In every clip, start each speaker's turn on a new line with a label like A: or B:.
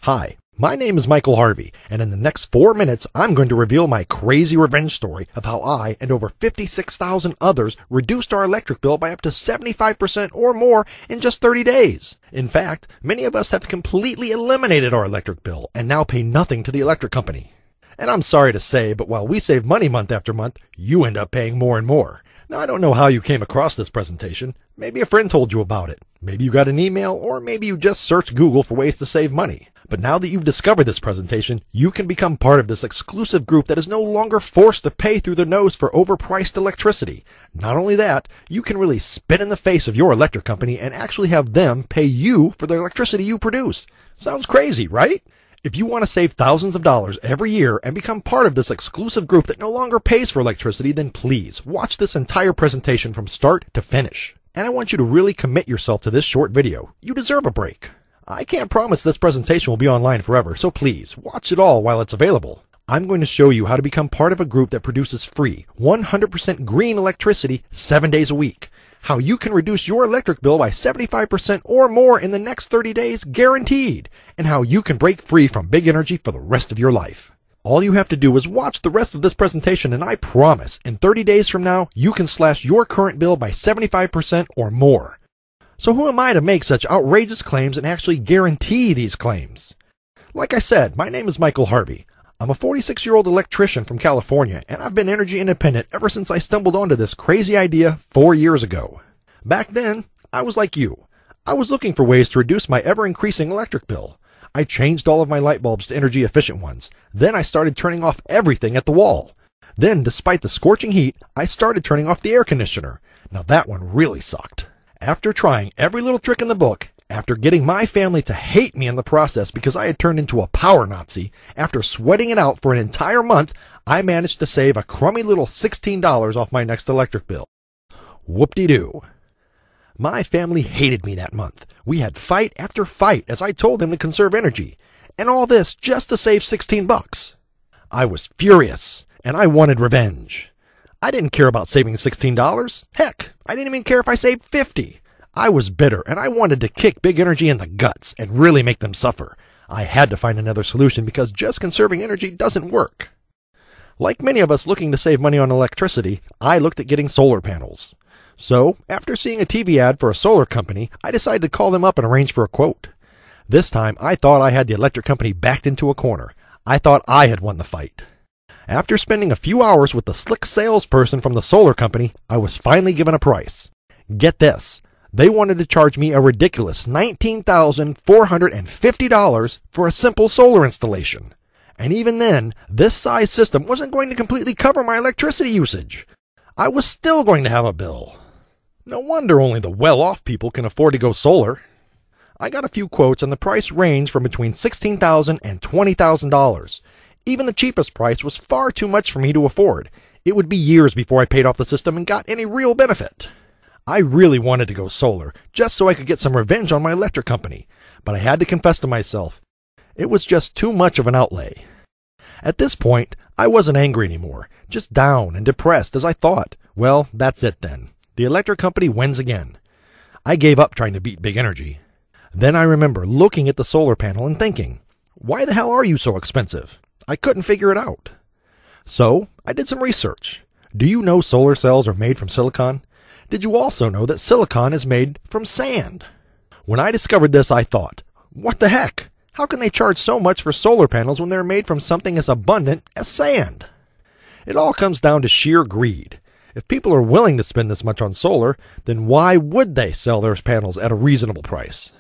A: Hi, my name is Michael Harvey, and in the next 4 minutes, I'm going to reveal my crazy revenge story of how I and over 56,000 others reduced our electric bill by up to 75% or more in just 30 days. In fact, many of us have completely eliminated our electric bill and now pay nothing to the electric company. And I'm sorry to say, but while we save money month after month, you end up paying more and more. Now, I don't know how you came across this presentation. Maybe a friend told you about it. Maybe you got an email, or maybe you just searched Google for ways to save money. But now that you've discovered this presentation, you can become part of this exclusive group that is no longer forced to pay through the nose for overpriced electricity. Not only that, you can really spit in the face of your electric company and actually have them pay you for the electricity you produce. Sounds crazy, right? If you want to save thousands of dollars every year and become part of this exclusive group that no longer pays for electricity, then please watch this entire presentation from start to finish. And I want you to really commit yourself to this short video. You deserve a break. I can't promise this presentation will be online forever, so please watch it all while it's available. I'm going to show you how to become part of a group that produces free, 100% green electricity 7 days a week. How you can reduce your electric bill by 75% or more in the next 30 days, guaranteed. And how you can break free from big energy for the rest of your life. All you have to do is watch the rest of this presentation, and I promise, in 30 days from now, you can slash your current bill by 75% or more. So who am I to make such outrageous claims and actually guarantee these claims? Like I said, my name is Michael Harvey. I'm a 46-year-old electrician from California, and I've been energy independent ever since I stumbled onto this crazy idea 4 years ago. Back then, I was like you. I was looking for ways to reduce my ever-increasing electric bill. I changed all of my light bulbs to energy-efficient ones. Then I started turning off everything at the wall. Then, despite the scorching heat, I started turning off the air conditioner. Now that one really sucked. After trying every little trick in the book, after getting my family to hate me in the process because I had turned into a power Nazi, after sweating it out for an entire month, I managed to save a crummy little $16 off my next electric bill. Whoop-de-doo. My family hated me that month. We had fight after fight as I told them to conserve energy. And all this just to save 16 bucks. I was furious, and I wanted revenge. I didn't care about saving $16. Heck, I didn't even care if I saved 50. I was bitter, and I wanted to kick big energy in the guts and really make them suffer. I had to find another solution because just conserving energy doesn't work. Like many of us looking to save money on electricity, I looked at getting solar panels. So, after seeing a TV ad for a solar company, I decided to call them up and arrange for a quote. This time, I thought I had the electric company backed into a corner. I thought I had won the fight. After spending a few hours with the slick salesperson from the solar company, I was finally given a price. Get this. They wanted to charge me a ridiculous $19,450 for a simple solar installation. And even then, this size system wasn't going to completely cover my electricity usage. I was still going to have a bill. No wonder only the well-off people can afford to go solar. I got a few quotes and the price ranged from between $16,000 and $20,000. Even the cheapest price was far too much for me to afford. It would be years before I paid off the system and got any real benefit. I really wanted to go solar, just so I could get some revenge on my electric company. But I had to confess to myself, it was just too much of an outlay. At this point, I wasn't angry anymore, just down and depressed as I thought, well, that's it then. The electric company wins again. I gave up trying to beat big energy. Then I remember looking at the solar panel and thinking, why the hell are you so expensive? I couldn't figure it out. So, I did some research. Do you know solar cells are made from silicon? Did you also know that silicon is made from sand? When I discovered this, I thought, what the heck? How can they charge so much for solar panels when they're made from something as abundant as sand? It all comes down to sheer greed. If people are willing to spend this much on solar, then why would they sell their panels at a reasonable price?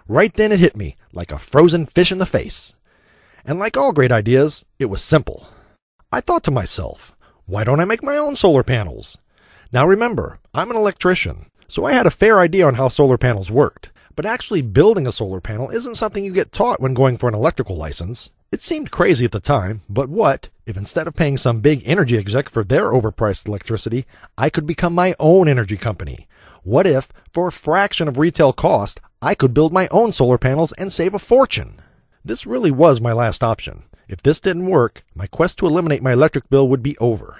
A: Right then it hit me, like a frozen fish in the face. And like all great ideas, it was simple. I thought to myself, why don't I make my own solar panels? Now remember, I'm an electrician, so I had a fair idea on how solar panels worked. But actually building a solar panel isn't something you get taught when going for an electrical license. It seemed crazy at the time, but what if instead of paying some big energy exec for their overpriced electricity, I could become my own energy company? What if, for a fraction of retail cost, I could build my own solar panels and save a fortune? This really was my last option. If this didn't work, my quest to eliminate my electric bill would be over.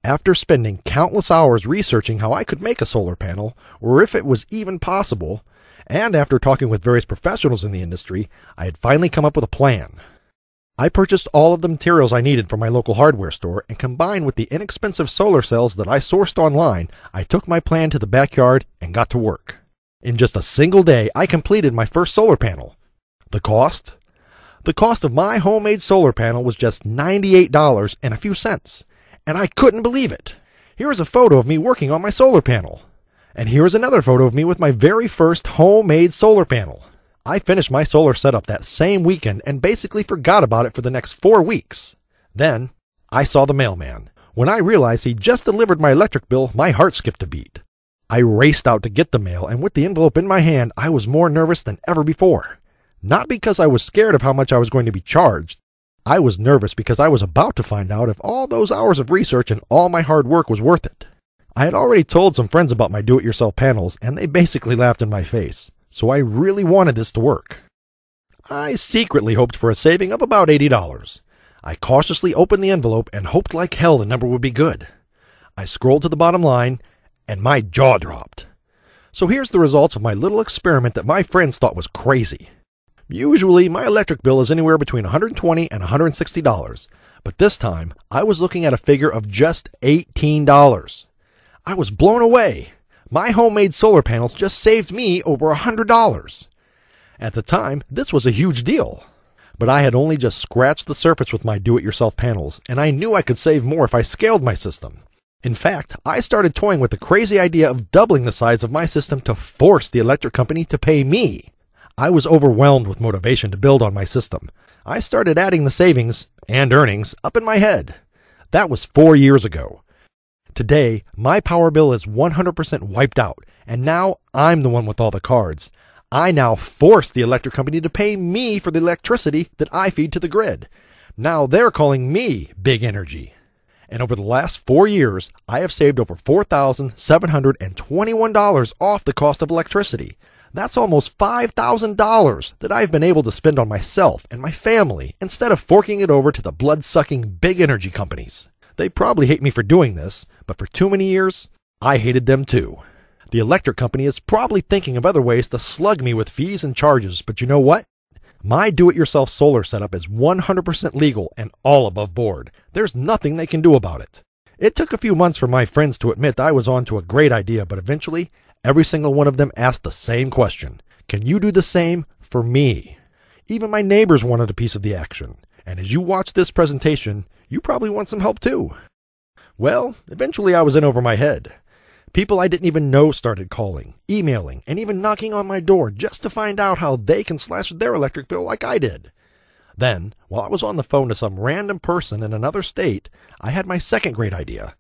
A: After spending countless hours researching how I could make a solar panel, or if it was even possible, And after talking with various professionals in the industry, I had finally come up with a plan. I purchased all of the materials I needed from my local hardware store, and combined with the inexpensive solar cells that I sourced online, I took my plan to the backyard and got to work. In just a single day, I completed my first solar panel. The cost? The cost of my homemade solar panel was just $98 and a few cents, and I couldn't believe it. Here is a photo of me working on my solar panel. And here is another photo of me with my very first homemade solar panel. I finished my solar setup that same weekend and basically forgot about it for the next 4 weeks. Then, I saw the mailman. When I realized he just delivered my electric bill, my heart skipped a beat. I raced out to get the mail, and with the envelope in my hand, I was more nervous than ever before. Not because I was scared of how much I was going to be charged. I was nervous because I was about to find out if all those hours of research and all my hard work was worth it. I had already told some friends about my do-it-yourself panels, and they basically laughed in my face. So I really wanted this to work. I secretly hoped for a saving of about $80. I cautiously opened the envelope and hoped like hell the number would be good. I scrolled to the bottom line, and my jaw dropped. So here's the results of my little experiment that my friends thought was crazy. Usually, my electric bill is anywhere between $120 and $160, but this time, I was looking at a figure of just $18. I was blown away. My homemade solar panels just saved me over $100. At the time, this was a huge deal. But I had only just scratched the surface with my do-it-yourself panels, and I knew I could save more if I scaled my system. In fact, I started toying with the crazy idea of doubling the size of my system to force the electric company to pay me. I was overwhelmed with motivation to build on my system. I started adding the savings and earnings up in my head. That was 4 years ago. Today, my power bill is 100% wiped out, and now I'm the one with all the cards. I now force the electric company to pay me for the electricity that I feed to the grid. Now they're calling me big energy. And over the last 4 years, I have saved over $4,721 off the cost of electricity. That's almost $5,000 that I've been able to spend on myself and my family instead of forking it over to the blood-sucking big energy companies. They probably hate me for doing this, but for too many years, I hated them too. The electric company is probably thinking of other ways to slug me with fees and charges, but you know what? My do-it-yourself solar setup is 100% legal and all above board. There's nothing they can do about it. It took a few months for my friends to admit I was on to a great idea, but eventually, every single one of them asked the same question. Can you do the same for me? Even my neighbors wanted a piece of the action. And as you watch this presentation, you probably want some help too. Well, eventually I was in over my head. People I didn't even know started calling, emailing, and even knocking on my door just to find out how they can slash their electric bill like I did. Then, while I was on the phone to some random person in another state, I had my second great idea.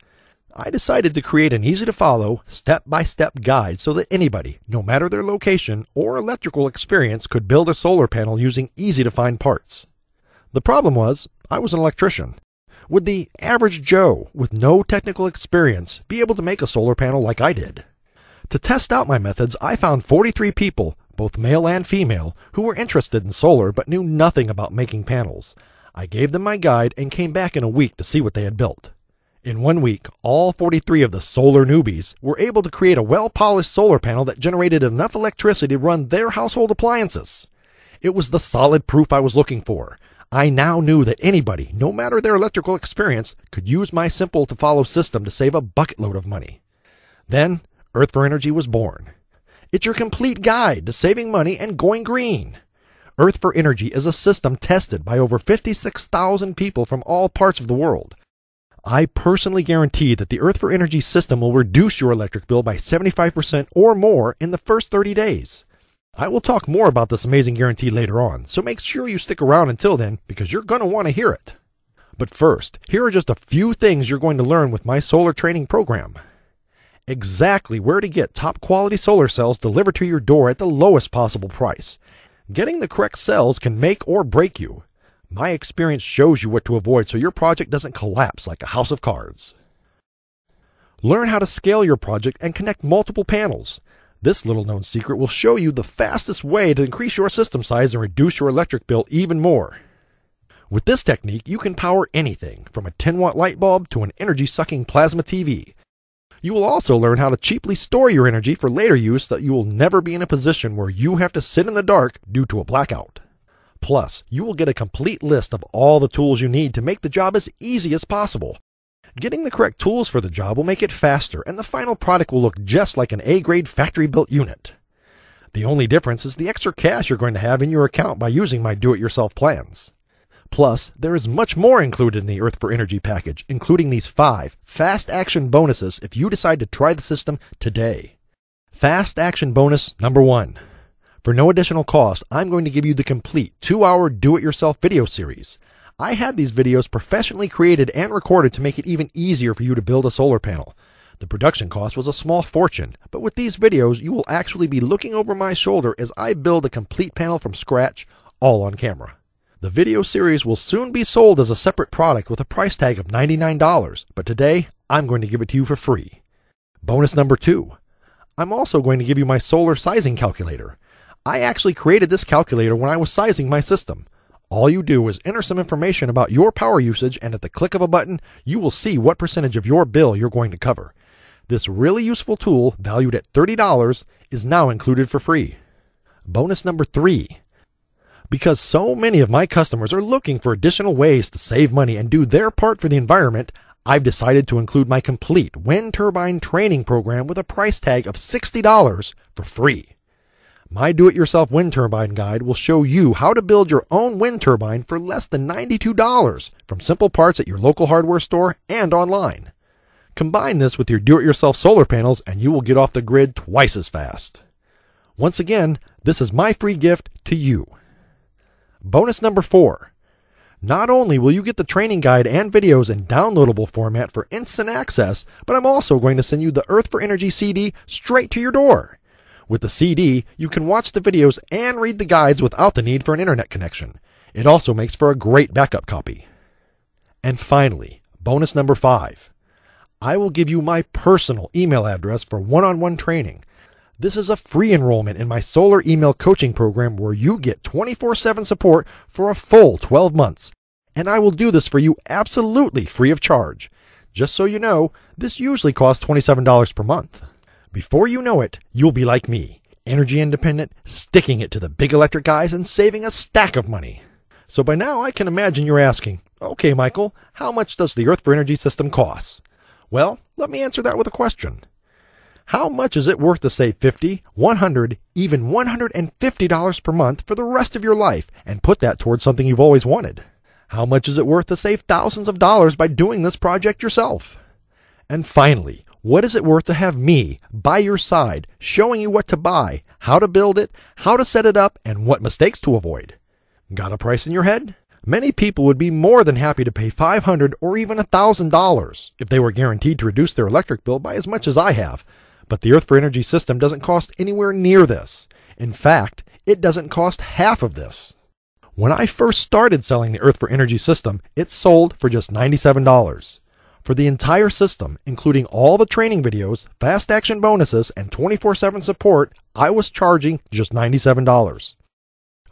A: I decided to create an easy-to-follow, step-by-step guide so that anybody, no matter their location or electrical experience, could build a solar panel using easy-to-find parts. The problem was, I was an electrician. Would the average Joe with no technical experience be able to make a solar panel like I did? To test out my methods, I found 43 people, both male and female, who were interested in solar but knew nothing about making panels. I gave them my guide and came back in a week to see what they had built. In 1 week, all 43 of the solar newbies were able to create a well-polished solar panel that generated enough electricity to run their household appliances. It was the solid proof I was looking for. I now knew that anybody, no matter their electrical experience, could use my simple-to-follow system to save a bucket load of money. Then, Earth for Energy was born. It's your complete guide to saving money and going green. Earth for Energy is a system tested by over 56,000 people from all parts of the world. I personally guarantee that the Earth for Energy system will reduce your electric bill by 75% or more in the first 30 days. I will talk more about this amazing guarantee later on, so make sure you stick around until then because you're going to want to hear it. But first, here are just a few things you're going to learn with my solar training program. Exactly where to get top quality solar cells delivered to your door at the lowest possible price. Getting the correct cells can make or break you. My experience shows you what to avoid so your project doesn't collapse like a house of cards. Learn how to scale your project and connect multiple panels. This little-known secret will show you the fastest way to increase your system size and reduce your electric bill even more. With this technique, you can power anything, from a 10-watt light bulb to an energy-sucking plasma TV. You will also learn how to cheaply store your energy for later use so that you will never be in a position where you have to sit in the dark due to a blackout. Plus, you will get a complete list of all the tools you need to make the job as easy as possible. Getting the correct tools for the job will make it faster, and the final product will look just like an A-grade factory-built unit. The only difference is the extra cash you're going to have in your account by using my do-it-yourself plans. Plus, there is much more included in the Earth for Energy package, including these 5 fast action bonuses if you decide to try the system today. Fast action bonus number 1. For no additional cost, I'm going to give you the complete 2-hour do-it-yourself video series. I had these videos professionally created and recorded to make it even easier for you to build a solar panel. The production cost was a small fortune, but with these videos, you will actually be looking over my shoulder as I build a complete panel from scratch, all on camera. The video series will soon be sold as a separate product with a price tag of $99, but today, I'm going to give it to you for free. Bonus number 2. I'm also going to give you my solar sizing calculator. I actually created this calculator when I was sizing my system. All you do is enter some information about your power usage, and at the click of a button, you will see what percentage of your bill you're going to cover. This really useful tool, valued at $30, is now included for free. Bonus number 3. Because so many of my customers are looking for additional ways to save money and do their part for the environment, I've decided to include my complete wind turbine training program with a price tag of $60 for free. My do-it-yourself wind turbine guide will show you how to build your own wind turbine for less than $92 from simple parts at your local hardware store and online. Combine this with your do-it-yourself solar panels and you will get off the grid twice as fast. Once again, this is my free gift to you. Bonus number 4. Not only will you get the training guide and videos in downloadable format for instant access, but I'm also going to send you the Earth for Energy CD straight to your door. With the CD, you can watch the videos and read the guides without the need for an internet connection. It also makes for a great backup copy. And finally, bonus number 5. I will give you my personal email address for one-on-one training. This is a free enrollment in my solar email coaching program where you get 24/7 support for a full 12 months. And I will do this for you absolutely free of charge. Just so you know, this usually costs $27 per month. Before you know it, you'll be like me, energy independent, sticking it to the big electric guys and saving a stack of money. So by now I can imagine you're asking, okay Michael, how much does the Earth for Energy system cost? Well, let me answer that with a question. How much is it worth to save $50, $100, even $150 per month for the rest of your life and put that towards something you've always wanted? How much is it worth to save thousands of dollars by doing this project yourself? And finally, what is it worth to have me by your side, showing you what to buy, how to build it, how to set it up, and what mistakes to avoid? Got a price in your head? Many people would be more than happy to pay $500 or even $1,000 if they were guaranteed to reduce their electric bill by as much as I have. But the Earth for Energy system doesn't cost anywhere near this. In fact, it doesn't cost half of this. When I first started selling the Earth for Energy system, it sold for just $97. For the entire system, including all the training videos, fast action bonuses, and 24/7 support, I was charging just $97.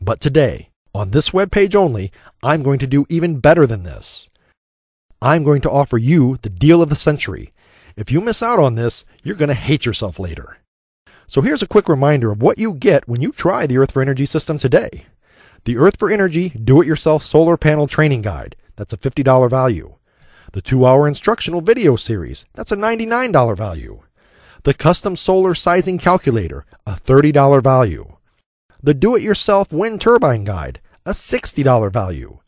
A: But today, on this webpage only, I'm going to do even better than this. I'm going to offer you the deal of the century. If you miss out on this, you're going to hate yourself later. So here's a quick reminder of what you get when you try the Earth for Energy system today. The Earth for Energy Do-It-Yourself Solar Panel Training Guide, that's a $50 value. The 2-hour instructional video series, that's a $99 value. The custom solar sizing calculator, a $30 value. The do-it-yourself wind turbine guide, a $60 value.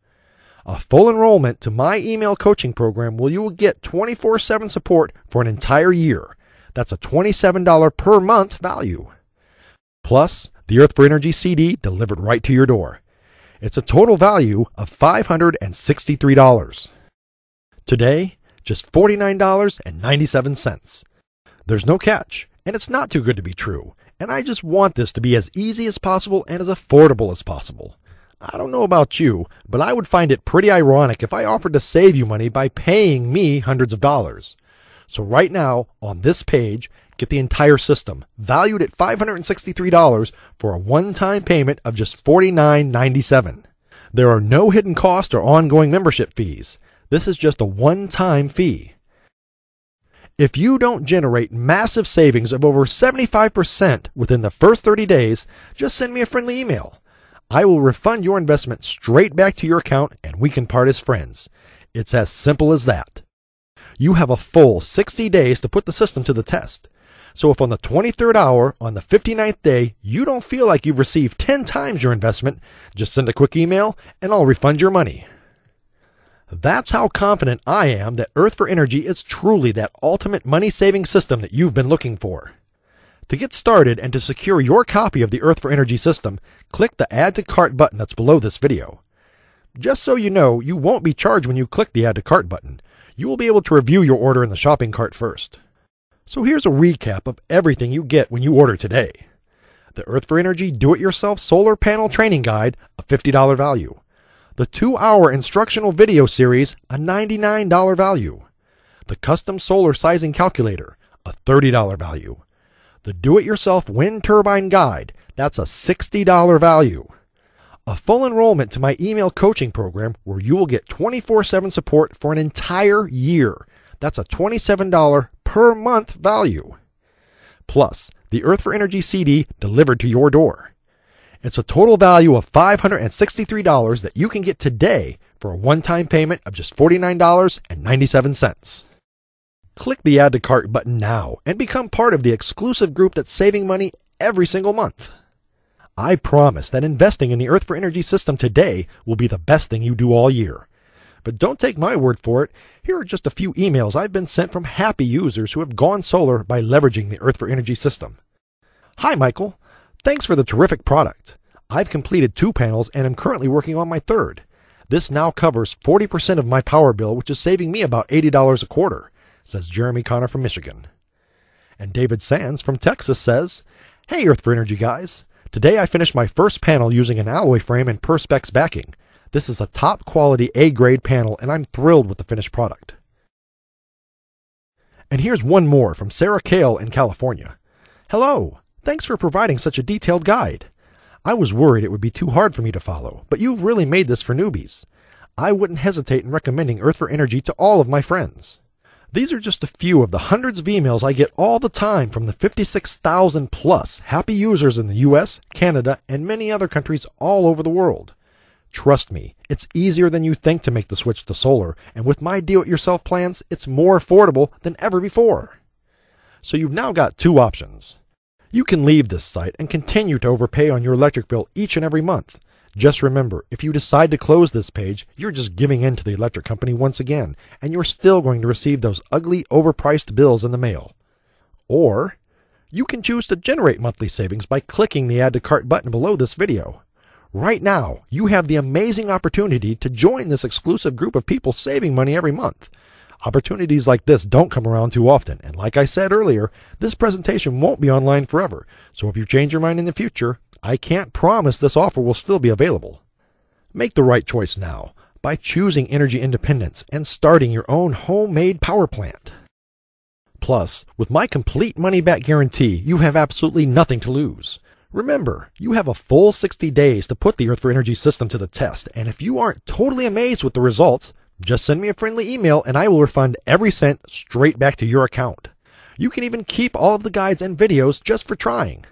A: A full enrollment to my email coaching program where you will get 24/7 support for an entire year. That's a $27 per month value. Plus, the Earth for Energy CD delivered right to your door. It's a total value of $563. Today, just $49.97. There's no catch, and it's not too good to be true, and I just want this to be as easy as possible and as affordable as possible. I don't know about you, but I would find it pretty ironic if I offered to save you money by paying me hundreds of dollars. So right now, on this page, get the entire system, valued at $563 for a one-time payment of just $49.97. There are no hidden costs or ongoing membership fees. This is just a one-time fee. If you don't generate massive savings of over 75% within the first 30 days, just send me a friendly email. I will refund your investment straight back to your account and we can part as friends. It's as simple as that. You have a full 60 days to put the system to the test. So if on the 23rd hour, on the 59th day, you don't feel like you've received 10 times your investment, just send a quick email and I'll refund your money. That's how confident I am that Earth for Energy is truly that ultimate money-saving system that you've been looking for. To get started and to secure your copy of the Earth for Energy system, click the Add to Cart button that's below this video. Just so you know, you won't be charged when you click the Add to Cart button. You will be able to review your order in the shopping cart first. So here's a recap of everything you get when you order today. The Earth for Energy Do-It-Yourself Solar Panel Training Guide, a $50 value. The 2-hour instructional video series, a $99 value. The Custom Solar Sizing Calculator, a $30 value. The Do-It-Yourself Wind Turbine Guide, that's a $60 value. A full enrollment to my email coaching program where you will get 24/7 support for an entire year. That's a $27 per month value. Plus, the Earth for Energy CD delivered to your door. It's a total value of $563 that you can get today for a one-time payment of just $49.97. Click the Add to Cart button now and become part of the exclusive group that's saving money every single month. I promise that investing in the Earth for Energy system today will be the best thing you do all year. But don't take my word for it. Here are just a few emails I've been sent from happy users who have gone solar by leveraging the Earth for Energy system. Hi, Michael. Thanks for the terrific product. I've completed 2 panels and am currently working on my 3rd. This now covers 40% of my power bill, which is saving me about $80 a quarter, says Jeremy Connor from Michigan. And David Sands from Texas says, Hey, Earth for Energy guys. Today I finished my first panel using an alloy frame and Perspex backing. This is a top quality A-grade panel and I'm thrilled with the finished product. And here's one more from Sarah Kale in California. Hello. Thanks for providing such a detailed guide. I was worried it would be too hard for me to follow, but you've really made this for newbies. I wouldn't hesitate in recommending Earth for Energy to all of my friends. These are just a few of the hundreds of emails I get all the time from the 56,000 plus happy users in the US, Canada, and many other countries all over the world. Trust me, it's easier than you think to make the switch to solar, and with my do-it-yourself plans, it's more affordable than ever before. So you've now got 2 options. You can leave this site and continue to overpay on your electric bill each and every month. Just remember, if you decide to close this page, you're just giving in to the electric company once again, and you're still going to receive those ugly, overpriced bills in the mail. Or, you can choose to generate monthly savings by clicking the Add to Cart button below this video. Right now, you have the amazing opportunity to join this exclusive group of people saving money every month. Opportunities like this don't come around too often, and like I said earlier, this presentation won't be online forever, so if you change your mind in the future, I can't promise this offer will still be available. Make the right choice now by choosing energy independence and starting your own homemade power plant. Plus, with my complete money-back guarantee, you have absolutely nothing to lose. Remember, you have a full 60 days to put the Earth for Energy system to the test, and if you aren't totally amazed with the results, just send me a friendly email and I will refund every cent straight back to your account. You can even keep all of the guides and videos just for trying.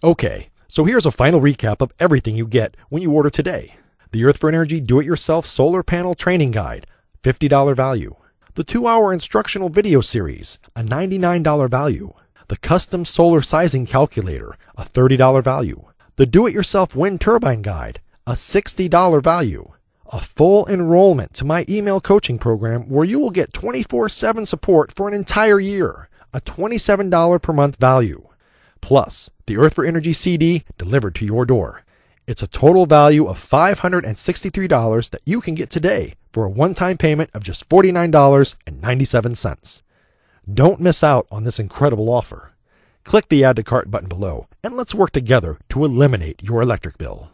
A: Okay, so here's a final recap of everything you get when you order today. The Earth for Energy Do-It-Yourself Solar Panel Training Guide, $50 value. The 2-hour instructional video series, a $99 value. The Custom Solar Sizing Calculator, a $30 value. The Do-It-Yourself Wind Turbine Guide, a $60 value. A full enrollment to my email coaching program where you will get 24/7 support for an entire year, a $27 per month value. Plus, the Earth for Energy CD delivered to your door. It's a total value of $563 that you can get today for a one-time payment of just $49.97. Don't miss out on this incredible offer. Click the Add to Cart button below and let's work together to eliminate your electric bill.